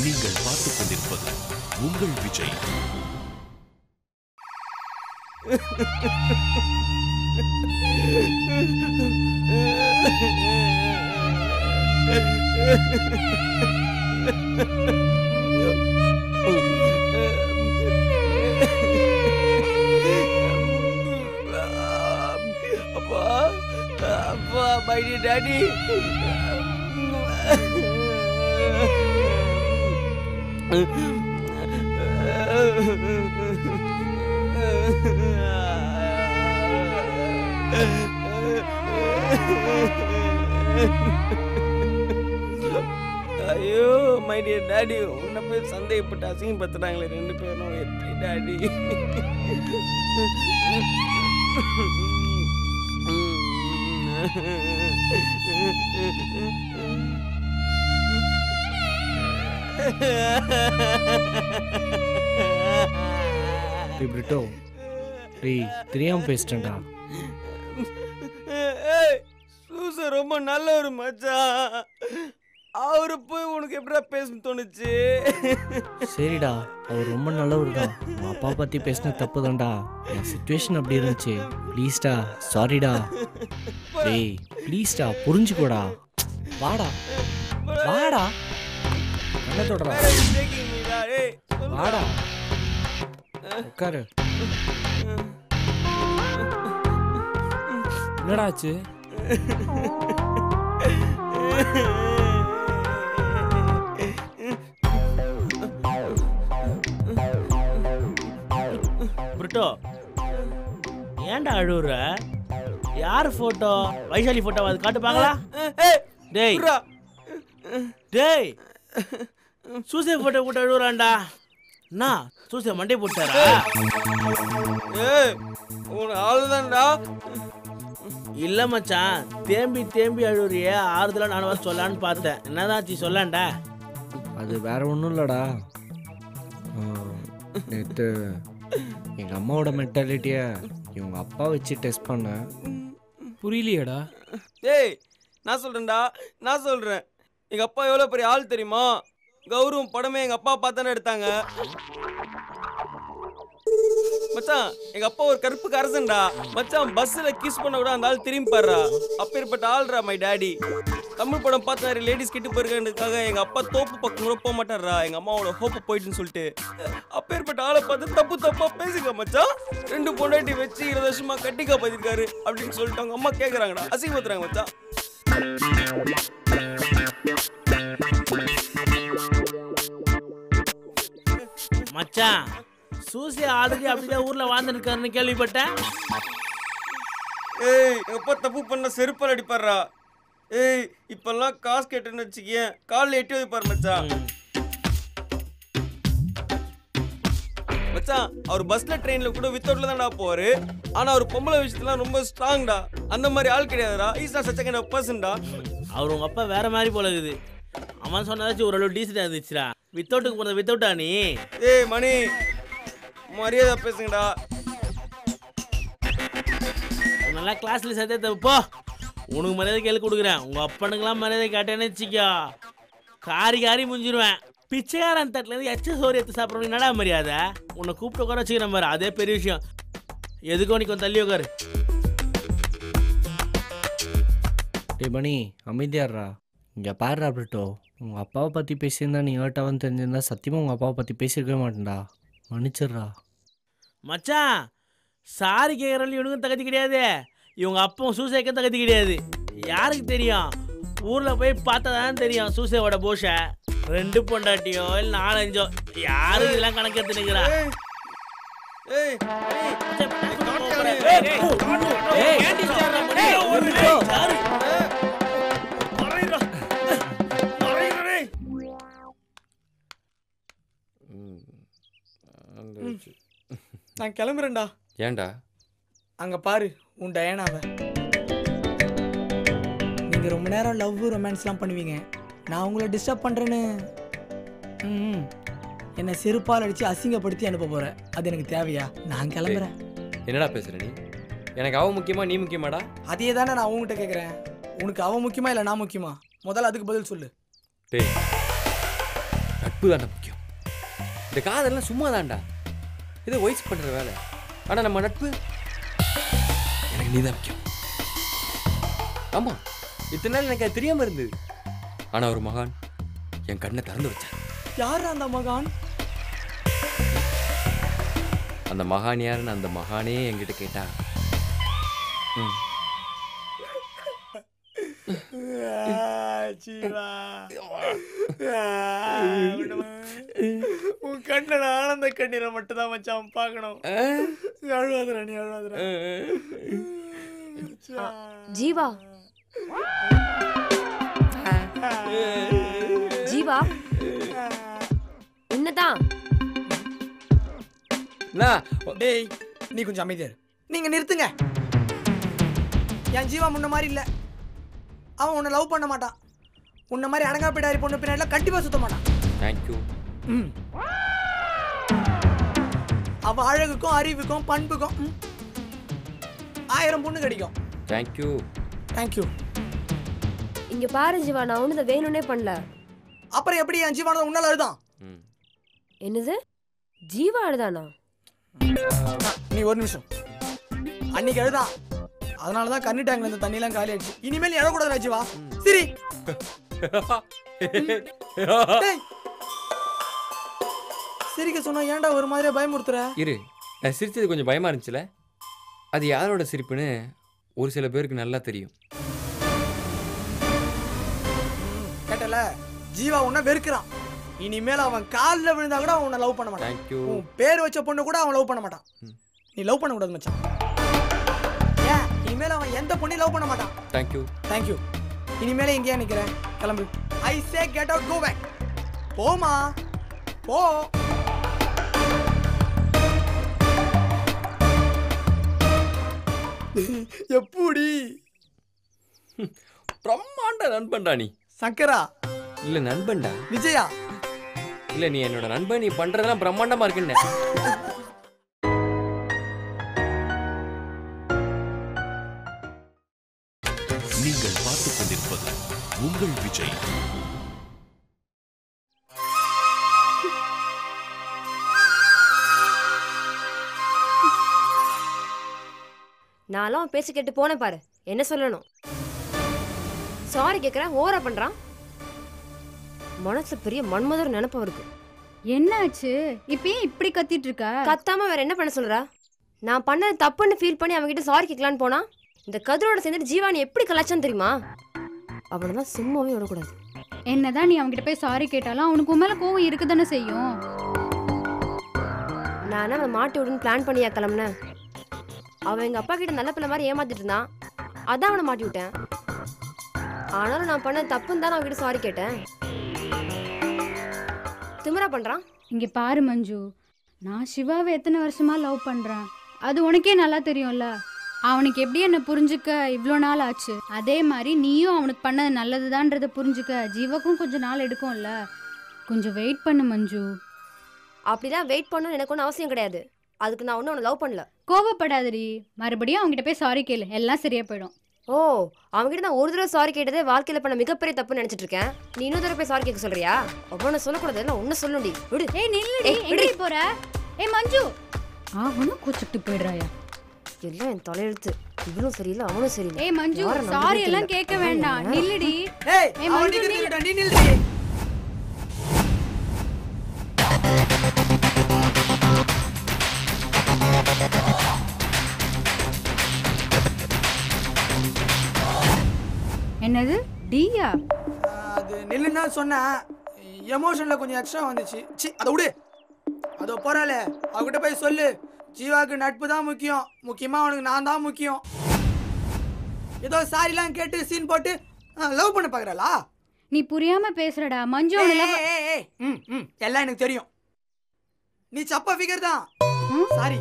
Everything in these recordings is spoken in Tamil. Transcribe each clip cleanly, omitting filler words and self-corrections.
நீங்கள் பார்த்துக் கொண்டிருப்பது உங்கள் விஜய். அப்பா அப்பா my dear daddy. ஐயோ மை டியர் டாடி, உன்னை போய் சந்தேகப்பட்டு அசிங்கப்படுத்துறாங்களே ரெண்டு பேரும். எப்படி டாடி? பிரிட்டோ டேய் தெரியாம பேசிட்டேன்டா. சூச ரொம்ப நல்ல ஒரு மச்சான். அவரு போய் உனக்கு எப்படிடா பேச தோணுச்சு? சரிடா, அவர் ரொம்ப நல்லவர் தான். உங்கள் அப்பா பற்றி பேசின தப்பு தான்டா. என் சுச்சுவேஷன் அப்படி இருந்துச்சு. ப்ளீஸ்டா, சாரிடா. டேய் ப்ளீஸ்டா, புரிஞ்சுக்கோடா. வாடா வாடா, என்ன தொடரா? வாடா உட்காரு. என்னடா ஆச்சு? பிரிட்டோ ஏன்டா அழுவுற? யார் போட்டோ? வைஷாலி போட்டோ அது காட்டுப்பாங்களா? டேய் டேய் சூசை போட்டோ போட்டு அழுவுறான்டா. என்ன சூசை மண்டை போட்டாரா? ஆளுதான்டா. இல்ல மச்சான், தேம்பி தேம்பி அழுவுறிய ஆறுதலா நான் வர சொல்லான்னு பார்த்தேன். என்னதாச்சு சொல்லான்டா? அது வேற ஒன்றும் இல்லைடா. நேற்று எங்கள் அம்மாவோட மென்டாலிட்டியை இவங்க அப்பா வச்சு டெஸ்ட் பண்ணேன். புரியலையேடா. ஏய் நான் சொல்றேன்டா, நான் சொல்றேன். எங்க அப்பா எவ்வளவு பெரிய ஆள் தெரியுமா? கௌரவம் படமே எங்க அப்பா பார்த்தானே எடுத்தாங்க மச்சான். எங்க அப்பா ஒரு கருப்புக்கு அரசன்டா மச்சான். பஸ்ல கிஸ் பண்ண கூட அந்த ஆள் திரும்பி பாடுறா. அப்பேற்பட்ட ஆள்ரா மை டாடி. தமிழ் படம் பார்த்து நிறைய லேடிஸ் கிட்ட போயிருக்கிறதுக்காக எங்க அப்பா தோப்பு பக்கம் கூட போக மாட்டாரா. எங்க அம்மாவோட ஹோப்பு போயிட்டுன்னு சொல்லிட்டு அப்பேற்பட்ட ஆளை பார்த்து தப்பு தப்பா பேசுங்க மச்சான். 2 பொண்டாட்டி வச்சு 20 வருஷமா கட்டிக்கா பதிருக்காரு அப்படின்னு சொல்லிட்டு அவங்க அம்மா கேட்கறாங்கடா. அசிங்கப்படுத்துறாங்க மச்சான். மச்சான் சூசி ஆல்ரெடி அப்படிதான் ஊர்ல வாழ்ந்துருக்காருன்னு கேள்விப்பட்டேன். ஏய் எங்க அப்பா தப்பு பண்ண செருப்பால் அடிப்பாரா. ஏய் இப்பெல்லாம் காசு கேட்டுன்னு வச்சுக்கேன் காலில் எட்டி வைப்பாரு மச்சான். மச்சான் அவர் பஸ்ல ட்ரெயின்ல கூட வித்தவுட்ல தான்டா போவாரு. ஆனா அவர் பொம்பளை விஷயத்துலாம் ரொம்ப ஸ்ட்ராங்டா. அந்த மாதிரி ஆள் கிடையாதுடா. Is not such a kind of பர்சன்டா. அவர் உங்க அப்பா வேற மாதிரி போல இருக்குது. அவன் சொன்னதாச்சும் ஓரளவு டீசெண்டா இருந்துச்சுடா. வித்தவுட்டுக்கு போனது வித்தவுட்டா நீ? ஏய் மணி மரியாதை பேசுங்கடா. நல்லா கிளாஸ்ல சேர்த்து போ. உனக்கு மரியாதை கேள்வி கொடுக்குறேன். உங்க அப்பனுக்கெல்லாம் மரியாதை கேட்டேன்னு வச்சுக்கோ காரி காரி முடிஞ்சிருவேன். பிச்சைக்காரன் தட்டுல இருந்து எச்ச சோறு எடுத்து சாப்பிட்றவங்க என்னடா மரியாதை? உன்னை கூப்பிட்டு உட்கார வச்சுக்கிறேன் பாரு, அதே பெரிய விஷயம். எதுக்கோ நீ கொஞ்சம் தள்ளி உட்காரு. டே மணி அமைதியாடுறா. இங்கே பாடுறா பிரிட்டோ, உங்கள் அப்பாவை பற்றி பேசியிருந்தா நீ ஏட்டாவன்னு தெரிஞ்சிருந்தா சத்தியமாக உங்கள் அப்பாவை பற்றி பேசியிருக்கவே மாட்டேன்டா. மன்னிச்சிடுறா மச்சான். சாரி கேட்குறவங்க இவனுக்கும் தகுதி கிடையாது. இவங்க அப்பாவும் சூசைக்கும் தகுதி கிடையாது. யாருக்கு தெரியும்? ஊரில் போய் பார்த்தா தான் தெரியும் சூசையோட போஷை. 2 பொண்டாட்டியோ இல்லை 4-5 யாரும் இதெல்லாம் கணக்கு எடுத்து நிற்கிறா. நான் கிளம்புறேன்டா. ஏன்டா? அங்க பாரு உன் டயானாவை. நீங்கள் ரொம்ப நேரம் லவ் ரொமான்ஸ்லாம் பண்ணுவீங்க. நான் உங்களை டிஸ்டர்ப் பண்ணுறேன்னு என்னை செருப்பால் அடித்து அசிங்கப்படுத்தி அனுப்ப போகிறேன். அது எனக்கு தேவையா? நான் கிளம்புறேன். என்னடா பேசுற நீ? எனக்கு அவன் முக்கியமா நீ முக்கியமாடா? அதே தானே நான் உங்ககிட்ட கேட்குறேன். உனக்கு அவன் முக்கியமா இல்லை நான் முக்கியமா? முதல்ல அதுக்கு பதில் சொல்லு. டேய் நட்பு தான்டா முக்கியம். இந்த காதல்லாம் சும்மா தான்டா, ஏதோ வயசு பண்ணுற வேலை. ஆனால் நம்ம நட்பு எனக்கு நீ தான் முக்கியம். ஆமாம், இத்தனை நாள் எனக்கு அது தெரியாமல் இருந்தது. ஆனால் ஒரு மகான் என் கண்ணை திறந்து வச்சார். யார் அந்த மகான்? அந்த மகான் யாருன்னு அந்த மகானே என்கிட்ட கேட்டா, உன் கண்ணல ஆனந்த கண்ணீரை மட்டும் தான் மச்சான் பார்க்கணும். அழுவாதடா, நீ அழுவாதடா. ஜீவா, ஜீவா, உன்னதான். டேய், நீ கொஞ்சம் அமைதியா இரு. நீங்க நிறுத்துங்க. என் ஜீவா முன்ன மாதிரி இல்ல. அவன் உன்னை லவ் பண்ண மாட்டான். உன்ன மாதிரி அடங்கா பிடாரி பொண்ணு பின்னாடிலாம் கண்டிப்பா சுத்த மாட்டான். தேங்க்யூ. அவ அழகுக்கும் அறிவுக்கும் பண்புக்கும் 1000 பொண்ணு கிடைக்கும். தேங்க்யூ. தேங்க்யூ. இங்க பாரு ஜீவா, நான் ஒண்ணு வேணும்னே பண்ணல. அப்புறம் எப்படி என் ஜீவானது உன்னால அழுதான்? என்னது? ஜீவா அழுதானா? நீ ஒரு நிமிஷம். அன்னைக்கு அழுதான். அதனாலதான் கண்ணி டேங்க்ல இந்த தண்ணி எல்லாம் காலி ஆயிடுச்சு. இனிமேல் நீ அழக்கூடாது ஜீவா. சரி. சிரிக்க சொன்னா ஏன்டா ஒரு மாதிரியா பயமுறுத்துற? இரு, நான் சிரிச்சது கொஞ்சம் பயமா இருந்துச்சுல. அது யாரோட சிரிப்புன்னு ஒரு சில பேருக்கு நல்லா தெரியும். கேட்டல, ஜீவா உன்னை வெறுக்கிறான். இனிமேல் அவன் காலில் விழுந்தா கூட அவனை லவ் பண்ண மாட்டான். உன் பேர் வச்ச பொண்ணு கூட அவன் லவ் பண்ண மாட்டான். நீ லவ் பண்ண கூடாது மச்சான். ஏன்? இனிமேல் அவன் எந்த பொண்ணையும் லவ் பண்ண மாட்டான். தேங்க்யூ. தேங்க்யூ. இனிமேல எங்கேயா நிக்கிறேன்? கிளம்பு. I say get out, go back. போமா, போ. எப்படி? பிரம்மாண்ட நண்பன்டா நீ. சங்கரா இல்ல நண்பன்டா. விஜயா இல்ல, நீ என்னோட நண்பன். நீ பண்றதெல்லாம் பிரம்மாண்டமா இருக்குன்னு. நீங்கள் பார்த்துக் கொண்டிருப்பது உங்கள் விஜய். நான்லாம் பேச்சு கேட்டு போனேன் பாரு. என்ன சொல்லணும்? சாரி கேட்குறேன், ஓவரா பண்றான். மனசுல பெரிய மன்மதர் நினைப்பு இருக்கு. என்னாச்சு? இப்பயும் இப்படி கத்திட்டு இருக்க? கத்தாம வேற என்ன பண்ண சொல்றா? நான் பண்ணது தப்புன்னு ஃபீல் பண்ணி அவன்கிட்ட சாரி கேட்கலான்னு போனா இந்த கதிரோட சேர்ந்துட்டு ஜீவானி எப்படி கலாச்சான்னு தெரியுமா? அவனதான் சும்மாவே விடக்கூடாது. என்னதான் நீ அவன்கிட்ட போய் சாரி கேட்டாலும் அவனுக்கு உன் மேல கோவம் இருக்குதானே செய்யும். நான் அவனை மாட்டி விடுன்னு பிளான் பண்ணியா கிளம்புனேன். அவன் எங்க அப்பா கிட்ட நல்ல பிள்ளை மாதிரி ஏமாத்திட்டு இருந்தான். அதான் அவனை மாட்டி விட்டேன். ஆனாலும் நான் பண்ண தப்புன்னு தான் அவன்கிட்ட சாரி கேட்டேன். திமிரா பண்றான். இங்க பாரு மஞ்சு, நான் சிவாவை எத்தனை வருஷமா லவ் பண்றேன். அது உனக்கே நல்லா தெரியும்ல. அவனுக்கு எப்படி என்ன புரிஞ்சுக்க இவ்வளோ நாள் ஆச்சு. அதே மாதிரி நீயும் அவனுக்கு பண்ணது நல்லதுதான்றதை புரிஞ்சுக்க ஜீவாக்கும் கொஞ்சம் நாள் எடுக்கும்ல. கொஞ்சம் வெயிட் பண்ணு மஞ்சு. அப்படிதான் வெயிட் பண்ணணும்னு எனக்கு ஒன்றும் அவசியம் கிடையாது. அதுக்கு நான் ஒன்றும் அவனை லவ் பண்ணல. கோவப்படாதடி, மறுபடியும் அவங்ககிட்ட போய் சாரி கேளு, எல்லாம் சரியா போயிடும். ஓ, அவங்ககிட்ட நான் ஒரு தடவை சாரி கேட்டதே வாழ்க்கையில பண்ண மிகப்பெரிய தப்புன்னு நினைச்சிட்டு இருக்கேன். நீ இன்னொரு தடவை போய் சாரி கேட்க சொல்றியா? ஒவ்வொன்னு சொல்லக்கூடாது, நான் ஒன்னு சொல்லணும்டி. விடு. ஏய் நில்லுடி, எங்கடி போற? ஏய் மஞ்சு, அவனும் கூச்சிட்டு போயிடுறாயா? எல்லாம் என் தலையெழுத்து. இவனும் சரியில்லை, அவனும் சரியில்லை. ஏய் மஞ்சு, சாரி எல்லாம் கேட்க வேண்டாம், நில்லுடி. ஏய் மஞ்சு, நீ நில்லுடி. என்னது டியா? அது நில்லுன்னா சொன்னேன். எமோஷன்ல கொஞ்சம் எக்ஸ்ட்ரா வந்துச்சு. சி, அதை விடு. அதோ போறாளே, அவகிட்ட போய் சொல்லு, ஜீவாக்கு நட்பு தான் முக்கியம், முக்கியமா அவனுக்கு நான் தான் முக்கியம். ஏதோ சாரிலாம் கேட்டு சீன் போட்டு லவ் பண்ண பாக்குறாளா? நீ புரியாம பேசுறடா மஞ்சு. எல்லாம் எனக்கு தெரியும். நீ சப்பா ஃபிகர் தான். சாரி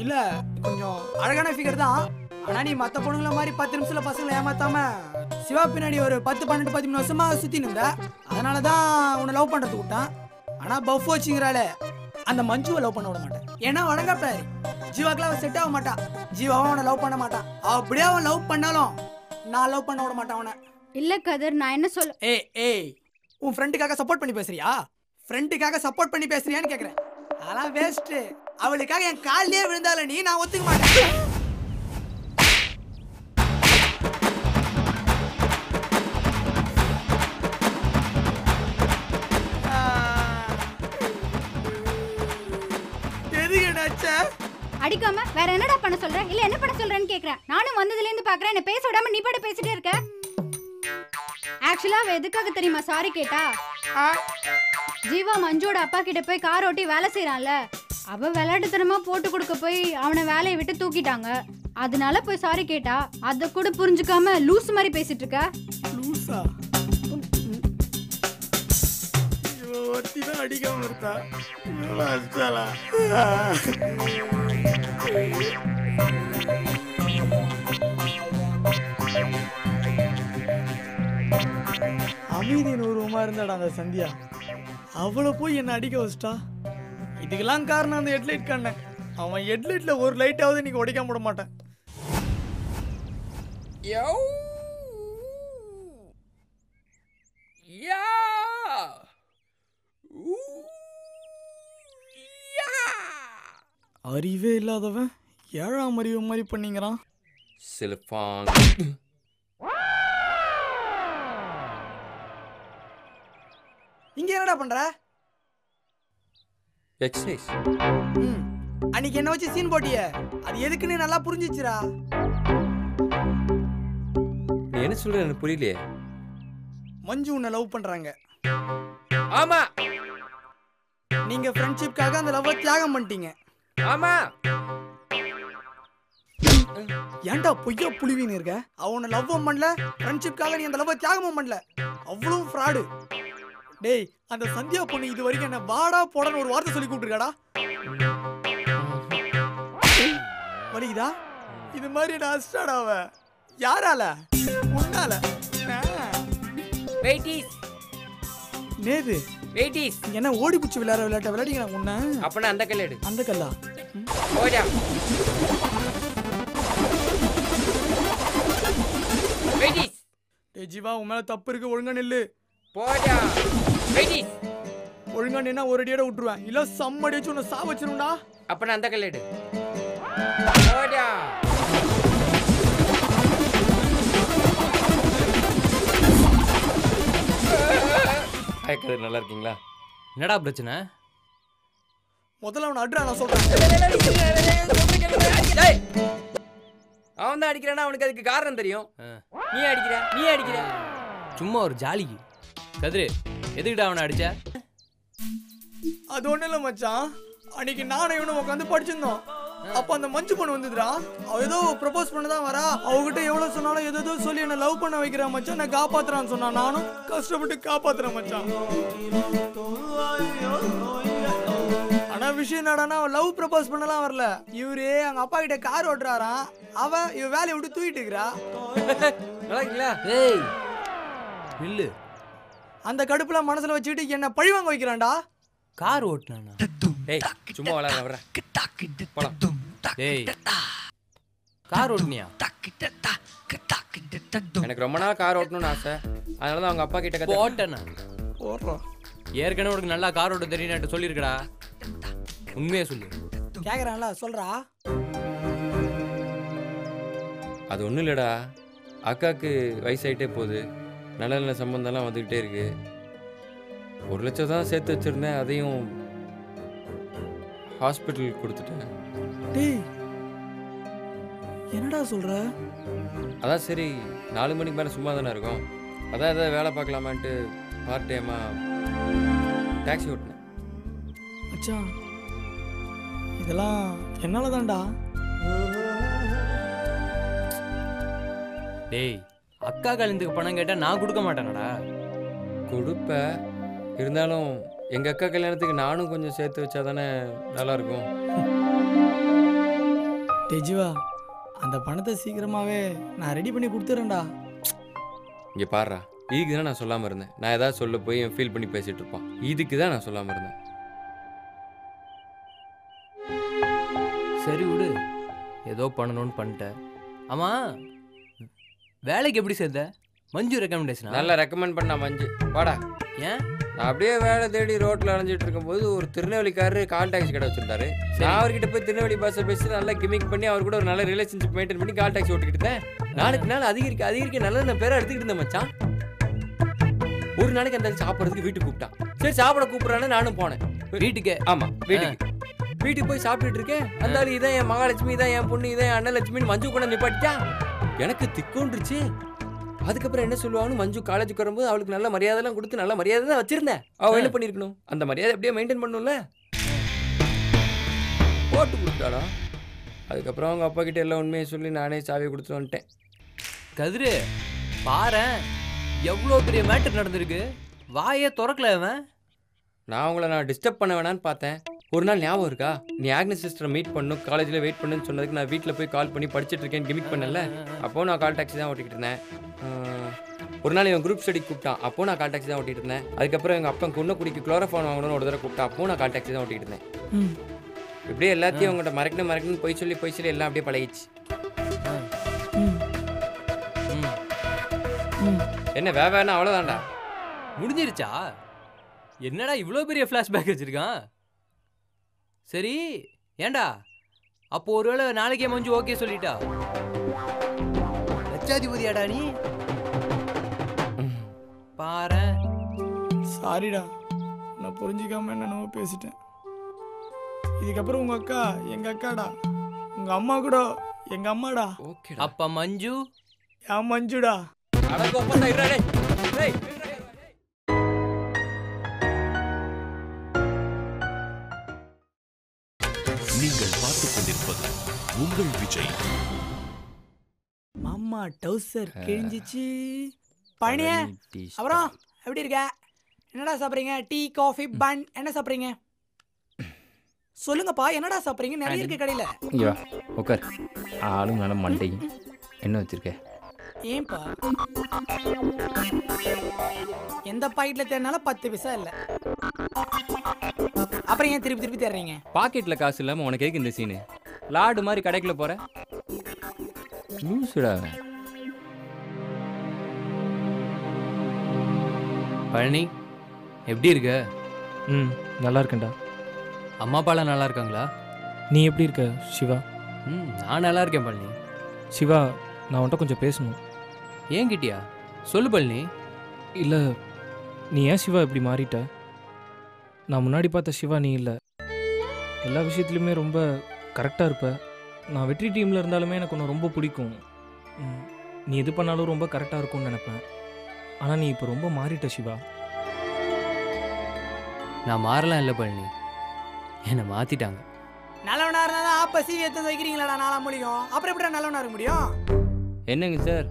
இல்ல, கொஞ்சம் அழகான ஃபிகர் தான். ஆனா நீ மத்த பொண்ணுங்கள மாதிரி 10 நிமிஷத்துல பசங்களை ஏமாத்தாம சிவா பின்னாடி ஒரு 10, 12, 13 வருஷமா சுத்தி நின்ற. அதனாலதான் உன்னை லவ் பண்றது விட்டான். ஆனா பஃப் வச்சுங்கிறாளே, அந்த மஞ்சுவை லவ் பண்ண விட மாட்டேன். ஏன்னா வணங்கப்பாரு, ஜீவாக்கெல்லாம் அவன் செட் ஆக மாட்டான். ஜீவாவும் அவனை லவ் பண்ண மாட்டான். அப்படியே அவன் லவ் பண்ணாலும் நான் லவ் பண்ண விட மாட்டேன் அவனை. இல்ல கதர், நான் என்ன சொல்ல. ஏய் உன் ஃப்ரெண்டுக்காக சப்போர்ட் பண்ணி பேசுறியா? ஃப்ரெண்டுக்காக சப்போர்ட் பண்ணி பேசுறியான்னு கேக்குறேன். அதெல்லாம் வேஸ்ட். அவளுக்காக என் காலிலே விழுந்தால நீ நான் ஒத்துக்க மாட்டேன். அடிக்காம வேற என்னடா பண்ண சொல்ற? இல்ல என்ன பண்ண சொல்றேன்னு கேக்குறேன். நானும் வந்ததுல இருந்து பாக்குறேன், என்ன பேச விடாம நீ பாட்டு பேசிட்டே இருக்க. ஆக்சுவலா அவ எதுக்காக தெரியுமா சாரி கேட்டா? ஜீவா மஞ்சுவோட அப்பா கிட்ட போய் கார் ஓட்டி வேலை செய்யறான்ல, அவ விளையாட்டுத்தனமா போட்டு கொடுக்க போய் அவனை வேலையை விட்டு தூக்கிட்டாங்க. அதனால போய் சாரி கேட்டா. அத கூட புரிஞ்சுக்காம லூஸ் மாதிரி பேசிட்டு இருக்க. லூசா? அடிக்காம இருக்கா? அமைதியின் உருவமா இருந்தாடா அந்த சந்தியா. அவளை போய் என்ன அடிக்க வச்சிட்டா. இதுக்கெல்லாம் காரணம் அந்த ஹெட்லைட் கண்ணன். அவன் ஹெட்லைட்ல ஒரு லைட்டாவது இன்னைக்கு உடைக்காம விட மாட்டேன். அறிவே இல்லாதவன் 7ஆம் அறிவு மாதிரி பண்ணிங்கிறான். இங்க என்னடா பண்ற? எக்ஸசைஸ். அன்னைக்கு என்ன வச்சு சீன் போட்டியே, அது எதுக்குன்னு நல்லா புரிஞ்சிச்சுடா. நீ என்ன சொல்ற எனக்கு புரியலையே. மஞ்சு உன்னை லவ் பண்றாங்க. ஆமா. நீங்க ஃப்ரெண்ட்ஷிப்காக அந்த லவ்வை தியாகம் பண்ணிட்டீங்க. ஆமா. ஏன்டா பொய்யா புளிவின்னு இருக்க? அவனை லவ்வும் பண்ணல, ஃப்ரெண்ட்ஷிப்காக நீ அந்த லவ்வை தியாகமும் பண்ணல. அவ்வளவு ஃப்ராடு. டேய், அந்த சந்தியா பொண்ணு இது வரைக்கும் என்ன வாடா போடன்னு ஒரு வார்த்தை சொல்லி கூப்பிட்டுருக்காடா. வலிக்குதா? இது மாதிரி நான் அஸ்டாடாவ. யாரால? உன்னால. வெயிட்டிஸ். நேது வெயிட்டிஸ். என்ன ஓடி புடிச்சு விளையாட்ட விளையாடிங்க உன்ன. அப்பனா அந்த கல்ல எடு. அந்த கல்லா? போடா. வெயிட்டிஸ். டேய் ஜீவா, உன் மேல தப்பு இருக்கு, ஒழுங்கா நில்லு. போடா. வெயிட்டிஸ். ஒழுங்கா நின்னா ஒரு அடியோட விட்டுருவேன். இல்ல சம்மடி வச்சு உன்னை சாவ வச்சிருண்டா. அப்பனா அந்த கல்ல எடு. போடா. ஐக்கது நல்லா இருக்கீங்களா? என்னடா பிரச்சனை? முதல்ல அவனை அட்ரா நான் சொல்றேன். அவன் தான் அடிக்கிறானா, அவனுக்கு அதுக்கு காரணம் தெரியும். நீ அடிக்கிற. சும்மா ஒரு ஜாலிக்கு. கதிரு, எதுக்கிட்ட அவனை அடிச்ச? அது ஒண்ணு இல்ல மச்சான். அன்னைக்கு நானும் இவனும் உட்காந்து படிச்சிருந்தோம். அப்ப அந்த மஞ்சு பொண்ணு வந்துதுடா. அவ ஏதோ ப்ரப்போஸ் பண்ணதான் வரா. அவகிட்ட எவ்வளவு சொன்னாலும் ஏதோ சொல்லி என்ன லவ் பண்ண வைக்கிறா மச்சான். நான் காப்பாத்துறான்னு சொன்னா, நானும் கஷ்டப்பட்டு காப்பாத்துறேன் மச்சான். ஆனா விஷயம் என்னடானா, அவ லவ் ப்ரப்போஸ் பண்ணலாம் வரல. இவரு அவங்க அப்பா கிட்ட கார் ஓட்டுறாராம். அவ இவ வேலையை விட்டு தூக்கிட்டு இருக்கிறா. நல்லா இருக்கீங்களா? ஏய் நில்லு. அந்த கடுப்புல மனசுல வச்சுக்கிட்டு என்ன பழிவாங்க வைக்கிறான்டா. கார் ஓட்டுனானா? ஏய் சும்மா விளையாட வர. ஏய் கார் ஓட்டுனியா? எனக்கு ரொம்ப நாள் கார் ஓட்டணும்னு ஆசை. அதனால தான் அவங்க அப்பா கிட்ட ஓட்டனா ஓடுறோம். ஏற்கனவே உனக்கு நல்லா கார் ஓட்ட தெரியும் சொல்லியிருக்கடா. உண்மையே சொல்லு. கேக்குறான்ல, சொல்றா. அது ஒன்றும் இல்லைடா. அக்காவுக்கு வயசாயிட்டே போகுது. நல்ல நல்ல சம்பந்தம்லாம் வந்துக்கிட்டே இருக்கு. 1 லட்சம் தான் சேர்த்து வச்சிருந்தேன். அதையும் ஹாஸ்பிட்டலுக்கு கொடுத்துட்டேன். டேய் என்னடா சொல்ற? அதான் சரி, 4 மணிக்கு மேலே சும்மா தானே இருக்கும். அதான் எதாவது வேலை பார்க்கலாமான்ட்டு பார்ட் டைமாக டாக்ஸி ஓட்டினேன். மச்சான் இதெல்லாம் என்னால தான்டா. டேய், அக்கா கல்யாணத்துக்கு பணம் கேட்டா நான் கொடுக்க மாட்டேனடா. கொடுப்பேன். இருந்தாலும் எங்கள் அக்கா கல்யாணத்துக்கு நானும் கொஞ்சம் சேர்த்து வச்சா தானே நல்லாயிருக்கும். டேய் ஜீவா, அந்த பணத்தை சீக்கிரமாகவே நான் ரெடி பண்ணி கொடுத்துட்றேன்டா. இங்கே பாடுறா, இதுக்கு தான் நான் சொல்லாமல் இருந்தேன். நான் ஏதாவது சொல்ல போய் என் ஃபீல் பண்ணி பேசிகிட்டு இருப்பான். இதுக்கு தான் நான் சொல்லாமல் இருந்தேன். சரி விடு, ஏதோ பண்ணணும்னு பண்ணிட்டேன். ஆமாம், வேலைக்கு எப்படி சேர்த்த? மஞ்சு ரெக்கமெண்டேஷனா? நல்லா ரெக்கமெண்ட் பண்ணா மஞ்சு. வாடா. ஏன்? நான் அப்படியே வேலை தேடி ரோட்டில் அலைஞ்சிட்டு இருக்கும்போது ஒரு திருநெல்வேலிக்காரரு கால் டாக்ஸி கடை வச்சிருந்தாரு. நான் அவர்கிட்ட போய் திருநெல்வேலி பாஷை பேசி நல்லா கிமிக் பண்ணி அவர் கூட ஒரு நல்ல ரிலேஷன்ஷிப் மெயின்டைன் பண்ணி கால் டாக்ஸி ஓட்டிக்கிட்டு இருந்தேன். நாளுக்கு நாள் அதிகரிக்க நல்ல நான் பேரை எடுத்துக்கிட்டு இருந்தேன் மச்சான். ஒரு நாளைக்கு அந்த சாப்பிட்றதுக்கு வீட்டுக்கு கூப்பிட்டான். சரி சாப்பிட கூப்பிட்றான்னு நானும் போனேன் வீட்டுக்கு. ஆமாம் வீட்டுக்கு போய் சாப்பிட்டுட்டு இருக்கேன். அந்த இதான் என் மகாலட்சுமி, இதான் என் பொண்ணு, இதான் என் அண்ணலட்சுமின்னு மஞ்சு கூட நிப்பாட்டிட்டா. எனக்கு திக்கோன்றுச்சு. அதுக்கப்புறம் என்ன சொல்லுவாங்கன்னு மஞ்சு காலேஜுக்கு வரும்போது அவளுக்கு நல்ல மரியாதைலாம் கொடுத்து நல்ல மரியாதை தான் வச்சிருந்தேன். அவள் என்ன பண்ணியிருக்கணும், அந்த மரியாதை அப்படியே மெயின்டைன் பண்ணணும்ல. போட்டு கொடுத்தாடா. அதுக்கப்புறம் அவங்க அப்பா கிட்ட எல்லாம் உண்மையை சொல்லி நானே சாவியை கொடுத்துட்டு வந்துட்டேன். கதிரு பாரு, எவ்வளோ பெரிய மேட்டர் நடந்திருக்கு. வாயே திறக்கல அவன். நான் டிஸ்டர்ப் பண்ண வேணான்னு பார்த்தேன். ஒரு நாள் ஞாபகம் இருக்கா, நீ ஆக்னஸ் சிஸ்டரை மீட் பண்ணணும் காலேஜில் வெயிட் பண்ணுன்னு சொன்னதுக்கு நான் வீட்டில் போய் கால் பண்ணி படிச்சுட்டு இருக்கேன்னு கிமிக் பண்ணல. அப்போது நான் கால் டாக்ஸி தான் ஓட்டிக்கிட்டு இருந்தேன். ஒரு நாள் இவன் குரூப் ஸ்டடி கூப்பிட்டான். அப்போது நான் கால் டாக்ஸி தான் ஓட்டிகிட்டு இருந்தேன். அதுக்கப்புறம் எங்கள் அப்பா குன்னக்குடிக்கு குளோரோஃபான் வாங்கணும்னு ஒரு தடவை கூப்பிட்டா. அப்போது நான் கால் டாக்ஸி தான் ஓட்டிகிட்டு இருந்தேன். இப்படியே எல்லாத்தையும் அவங்கள்ட்ட மறக்கணும்னு போய் சொல்லி எல்லாம் அப்படியே பழகிச்சு. என்ன வேணா அவ்வளோதான்டா. முடிஞ்சிருச்சா? என்னடா இவ்வளோ பெரிய ஃப்ளாஷ்பேக் வச்சிருக்கான்? சரி ஏண்டா, அப்போ ஒருவேளை நாளைக்கே மஞ்சு ஓகே சொல்லிட்டா? லட்சாதிபதியாடா நீ. பாரு சாரிடா, நான் புரிஞ்சிக்காம என்னென்னவோ பேசிட்டேன். இதுக்கப்புறம் உங்க அக்கா எங்க அக்காடா, உங்க அம்மா கூட எங்க அம்மாடா. அப்ப மஞ்சு என் மஞ்சுடா. நீங்கள் பார்த்துக் கொண்டிருப்பது உங்கள் விஜய். மாமா டவுசர் கிழிஞ்சிச்சு. பழனிய அப்புறம் எப்படி இருக்க? என்னடா சாப்பிட்றீங்க? டீ, காஃபி, பன் என்ன சாப்பிட்றீங்க? சொல்லுங்கப்பா, என்னடா சாப்பிட்றீங்க? நிறைய இருக்கு கடையில். இங்கே வா உட்கார். ஆளும் நல்ல மண்டையும் என்ன வச்சிருக்க? ஏன்பா எந்த பாக்கெட்ல தேடினாலும் 10 பைசா இல்லை. அப்புறம் ஏன் திருப்பி தேடுறீங்க? பாக்கெட்டில் காசு இல்லாமல் உனக்கு எதுக்கு இந்த சீனு? லாடு மாதிரி கடைக்குள்ள போற லூசுடா. பழனி எப்படி இருக்க? நல்லா இருக்கேன்டா. அம்மா அப்பாலாம் நல்லா இருக்காங்களா? நீ எப்படி இருக்க சிவா? நான் நல்லா இருக்கேன் பழனி. சிவா, நான் உன்கிட்ட கொஞ்சம் பேசணும். ஏன் கிட்டியா? சொல்லு பழனி. இல்லை, நீ ஏன் சிவா இப்படி மாறிட்ட? நான் முன்னாடி பார்த்த சிவா நீ இல்லை. எல்லா விஷயத்துலையுமே ரொம்ப கரெக்டாக இருப்ப. நான் வெற்றி டீமில் இருந்தாலுமே எனக்கு உன்னை ரொம்ப பிடிக்கும். நீ எது பண்ணாலும் ரொம்ப கரெக்டாக இருக்கும்னு நினைப்பேன். ஆனால் நீ இப்போ ரொம்ப மாறிட்ட சிவா. நான் மாறலாம் இல்லை பழனி, என்னை மாற்றிட்டாங்க. நல்லவனா இருந்தால் அப்போ சிவி எடுத்து வைக்கிறீங்களாடா 4 மூலிகம். அப்புறம் எப்படிடா நல்லவனா இருக்க முடியும்? என்னங்க சார்,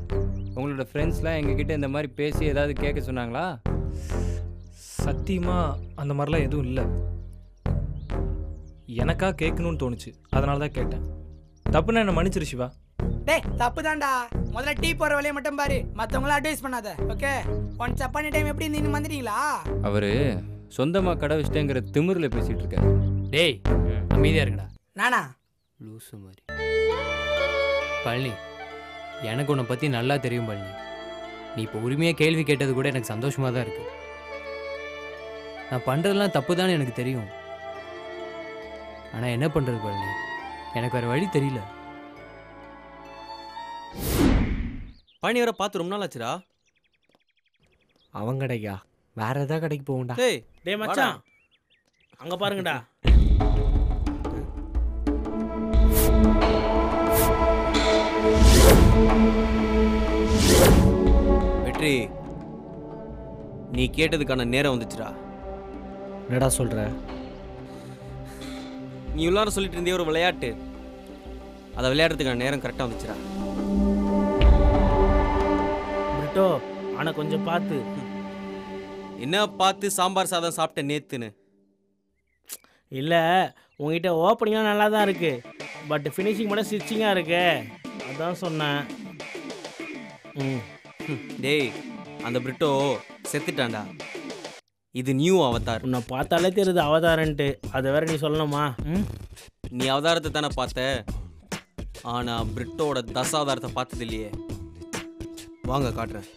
உங்களோட ஃப்ரெண்ட்ஸ்லாம் எங்ககிட்ட இந்த மாதிரி பேசி ஏதாவது கேட்க சொன்னாங்களா? சத்தியமாக அந்த மாதிரிலாம் எதுவும் இல்லை. எனக்கா கேட்கணும்னு தோணுச்சு, அதனால தான் கேட்டேன். தப்புன்னா என்ன மன்னிச்சிரு சிவா. டேய் தப்பு தான்டா. முதல்ல டீ போகிற வேலையை மட்டும் பாரு, மற்றவங்களாம் அட்வைஸ் பண்ணாத. ஓகே, ஒன் சப்பானி டைம் எப்படி நீங்க வந்துட்டீங்களா? அவர் சொந்தமாக கடை வச்சிட்டேங்கிற திமிரில் பேசிகிட்டு இருக்காரு. டேய் அமைதியாக இருக்கடா. நானா லூசு மாதிரி. பழனி, எனக்கு உன்னை பற்றி நல்லா தெரியும் பழனி. நீ இப்போ உரிமையாக கேள்வி கேட்டது கூட எனக்கு சந்தோஷமாக தான் இருக்கு. நான் பண்ணுறதெல்லாம் தப்பு தான் எனக்கு தெரியும். ஆனால் என்ன பண்ணுறது பழனி, எனக்கு வேறு வழி தெரியல. பழனி வர பார்த்து ரொம்ப நாள் ஆச்சுடா. அவன் கடைக்கா? வேற ஏதாவது கடைக்கு போகும்டா. டேய் மச்சான், அங்கே பாருங்கடா. வெற்றி, நீ கேட்டதுக்கான நேரம் வந்துச்சுடா. என்னடா சொல்ற? நீ எல்லாரும் சொல்லிட்டு இருந்தே ஒரு விளையாட்டு, அதை விளையாடுறதுக்கான நேரம் கரெக்டாக வந்துச்சுடா. பிரிட்டோ, ஆனால் கொஞ்சம் பார்த்து. என்ன பார்த்து சாம்பார் சாதம் சாப்பிட்ட நேத்துன்னு? இல்லை, உங்ககிட்ட ஓப்பனிங்லாம் நல்லா தான் இருக்கு, பட் ஃபினிஷிங் மட்டும் ஸ்டிச்சிங்காக இருக்கு, அதான் சொன்னேன். டேய், அந்த பிரிட்டோ செத்துட்டான்டா. இது நியூ அவதார். உன்னை பார்த்தாலே தெரியுது அவதாரன்ட்டு, அதை வேற நீ சொல்லணுமா? நீ அவதாரத்தை தானே பார்த்த, ஆனால் பிரிட்டோட தசாவதாரத்தை பார்த்தது இல்லையே. வாங்க காட்டுறேன்.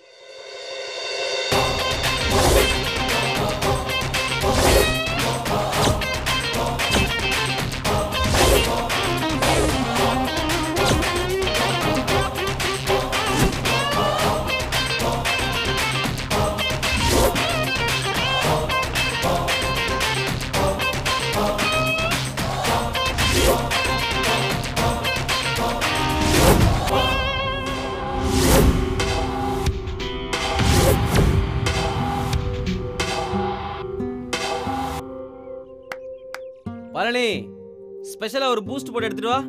பழனி ஸ்பெஷலா ஒரு பூஸ்ட் போட்டு எடுத்துட்டு வா.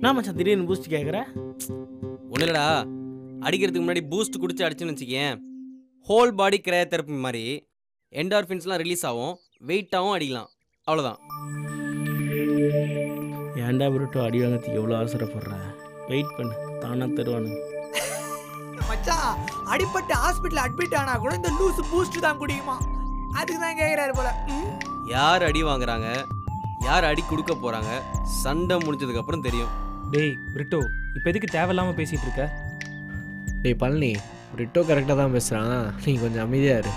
நான் மச்சான் திடீர்னு பூஸ்ட் கேட்குற. ஒன்றும் இல்லடா, அடிக்கிறதுக்கு முன்னாடி பூஸ்ட் குடிச்சு அடிச்சுன்னு வச்சுக்கேன், ஹோல் பாடி கிரையோதெரப்பி மாதிரி என்டார்ஃபின்ஸ்லாம் ரிலீஸ் ஆகும், வெயிட்டாகவும் அடிக்கலாம். அவ்வளோதான். ஏன்டா புருட்டோ அடி வாங்கிறதுக்கு எவ்வளோ அவசரப்படுறேன்? வெயிட் பண்ணு, தானா தருவானு. மச்சான் அடிப்பட்டு ஹாஸ்பிட்டல் அட்மிட் ஆனா கூட இந்த லூஸ் பூஸ்ட் தான் குடிக்குமா? அதுக்கு தான் கேட்குறாரு போல. யார் அடி வாங்குறாங்க, யார் அடி கொடுக்க போறாங்க, சண்டை முடிஞ்சதுக்கு அப்புறம் தெரியும். டேய் பிரிட்டோ, இப்போ எதுக்கு தேவையில்லாமல் பேசிகிட்டு இருக்க? டேய் பழனி, ரிட்டோ கரெக்டாக தான் பேசுகிறான், நீ கொஞ்சம் அமைதியாக இரு.